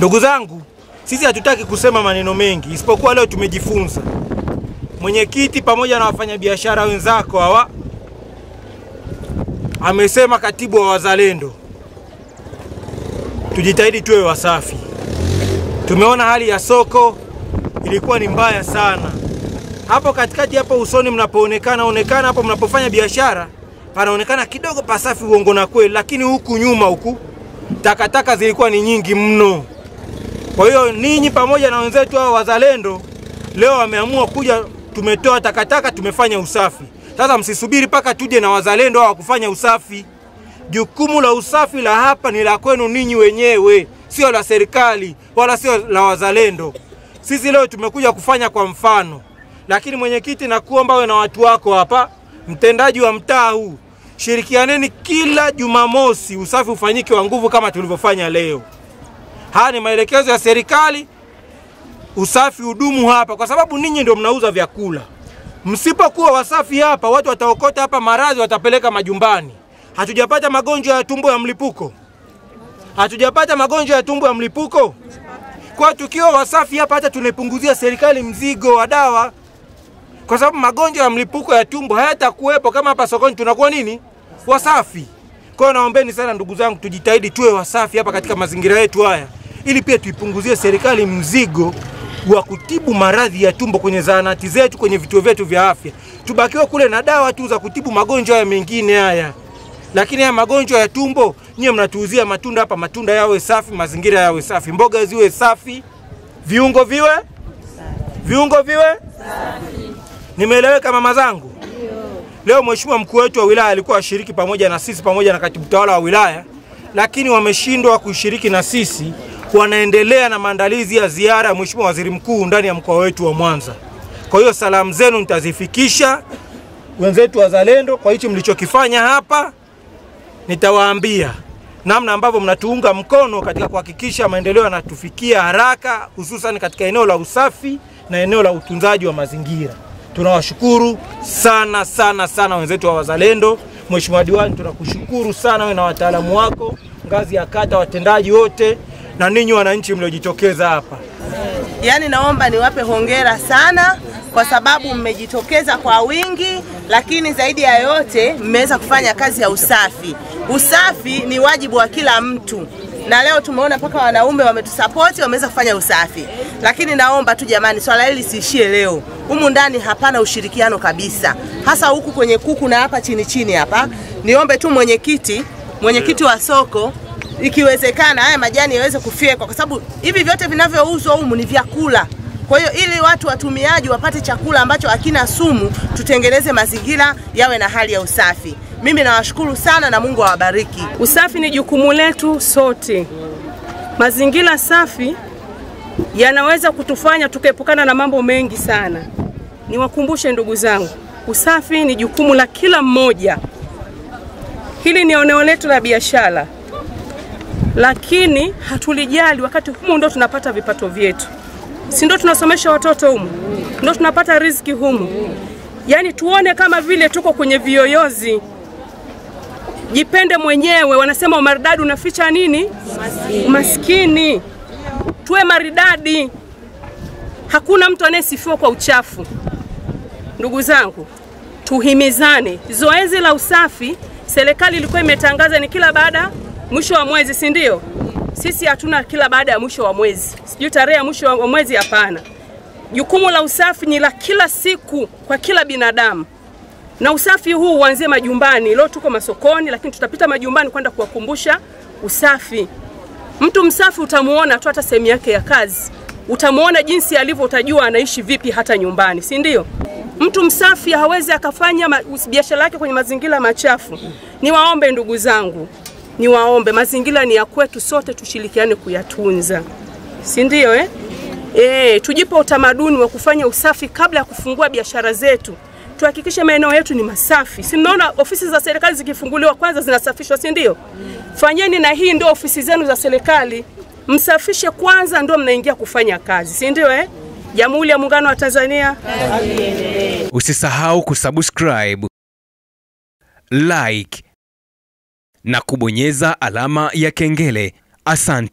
Ndugu zangu, sisi hatutaki kusema maneno mengi, isipokuwa leo tumejifunza. Mwenyekiti pamoja na wafanyabiashara wenzako hawa amesema katibu wa wazalendo tujitahidi tuwe wasafi. Tumeona hali ya soko ilikuwa ni mbaya sana. Hapo katikati hapo usoni mnapoonekana hapo mnapofanya biashara panaonekana kidogo pasafi, uongo na kweli, lakini huku nyuma huku takataka zilikuwa ni nyingi mno. Kwa hiyo ninyi pamoja na wenzetu hao wazalendo leo wameamua kuja, tumetoa takataka, tumefanya usafi. Sasa msisubiri paka tuje na wazalendo hao kufanya usafi. Jukumu la usafi la hapa ni la kwenu ninyi wenyewe, sio la serikali wala sio la wazalendo. Sisi leo tumekuja kufanya kwa mfano. Lakini mwenyekiti, nakuomba wewe na watu wako hapa, mtendaji wa mtaa huu, shirikianeni kila Jumamosi usafi ufanyike wa nguvu kama tulivyofanya leo. Haya ni maelekezo ya serikali, usafi udumu hapa kwa sababu ninyi ndio mnauza vyakula. Msipokuwa wasafi hapa, watu wataokota hapa maradhi, watapeleka majumbani. Hatujapata magonjwa ya tumbo ya mlipuko. Hatujapata magonjwa ya tumbo ya mlipuko. Kwa tukiwa wasafi hapa hata tunapunguzia serikali mzigo wa dawa. Kwa sababu magonjwa ya mlipuko ya tumbo hayatakuwepo kama hapa sokoni tunakuwa nini? Wasafi. Kwa hiyo naombeni sana ndugu zangu, tujitahidi tuwe wasafi hapa katika mazingira yetu haya, ili pia tuipunguzie serikali mzigo wa kutibu maradhi ya tumbo kwenye zahanati zetu, kwenye vituo vyetu vya afya. Tubakiwa kule na dawa tu za kutibu magonjwa ya mengine haya. Lakini ya magonjwa ya tumbo, nyie mnatuuzia matunda hapa, matunda yawe safi, mazingira yawe safi, mboga ziwe safi, viungo viwe safi. Nimeeleweka mama zangu? Leo mheshimiwa mkuu wetu wa wilaya alikuwa ashiriki pamoja na sisi pamoja na katibu tawala wa wilaya, lakini wameshindwa kushiriki na sisi. Wanaendelea na maandalizi ya ziara ya mheshimiwa waziri mkuu ndani ya mkoa wetu wa Mwanza. Kwa hiyo salamu zenu nitazifikisha wenzetu wazalendo kwa hicho mlichokifanya hapa. Nitawaambia namna ambavyo mnatuunga mkono katika kuhakikisha maendeleo yanatufikia haraka, hususan katika eneo la usafi na eneo la utunzaji wa mazingira. Tunawashukuru sana sana sana wenzetu wa wazalendo. Mheshimiwa diwani, tunakushukuru sana wewe na wataalamu wako ngazi ya kata, watendaji wote na ninyi wananchi mliojitokeza hapa. Yaani naomba niwape hongera sana kwa sababu mmejitokeza kwa wingi, lakini zaidi ya yote mmeweza kufanya kazi ya usafi. Usafi ni wajibu wa kila mtu. Na leo tumeona paka wanaume wametusapoti, wameweza kufanya usafi. Lakini naomba tu jamani, swala hili siishie leo. Humu ndani hapana ushirikiano kabisa. Hasa huku kwenye kuku na hapa chini hapa. Niombe tu mwenyekiti wa soko, ikiwezekana haya majani yaweze kufyekwa kwa sababu hivi vyote vinavyouzwa humu ni vyakula. Kwa hiyo ili watu watumiaji wapate chakula ambacho hakina sumu, tutengeneze mazingira yawe na hali ya usafi. Mimi nawashukuru sana na Mungu awabariki. Usafi ni jukumu letu sote. Mazingira safi yanaweza kutufanya tukaepukana na mambo mengi sana. Niwakumbushe ndugu zangu, usafi ni jukumu la kila mmoja. Hili ni eneo letu la biashara, lakini hatulijali wakati humu ndo tunapata vipato vyetu. Si ndo tunasomesha watoto humu, ndo tunapata riziki humu. Yaani tuone kama vile tuko kwenye viyoyozi. Jipende mwenyewe, wanasema umaridadi unaficha nini? Maskini. Tuwe maridadi. Hakuna mtu anayesifiwa kwa uchafu. Ndugu zangu, tuhimizane. Zoezi la usafi serikali ilikuwa imetangaza ni kila baada mwisho wa mwezi, si ndio? Sisi hatuna kila baada ya mwisho wa mwezi. Sijui tarehe ya mwisho wa mwezi, hapana. Jukumu la usafi ni la kila siku kwa kila binadamu. Na usafi huu uanzie majumbani. Leo tuko masokoni, lakini tutapita majumbani kwenda kuwakumbusha usafi. Mtu msafi utamuona tu hata sehemu yake ya kazi. Utamuona jinsi alivyo, utajua anaishi vipi hata nyumbani, si ndio? Mtu msafi hawezi akafanya biashara yake kwenye mazingira machafu. Niwaombe ndugu zangu, niwaombe, mazingira ni ya kwetu sote, tushirikiane kuyatunza. Si ndio tujipe utamaduni wa kufanya usafi kabla ya kufungua biashara zetu. Tuhakikishe maeneo yetu ni masafi. Si mnaona ofisi za serikali zikifunguliwa kwanza zinasafishwa, si ndio? Fanyeni na hii ndio ofisi zenu za serikali. Msafishe kwanza ndio mnaingia kufanya kazi, si ndio Jamhuri ya Muungano wa Tanzania. Usisahau kusubscribe, like na kubonyeza alama ya kengele. Asante.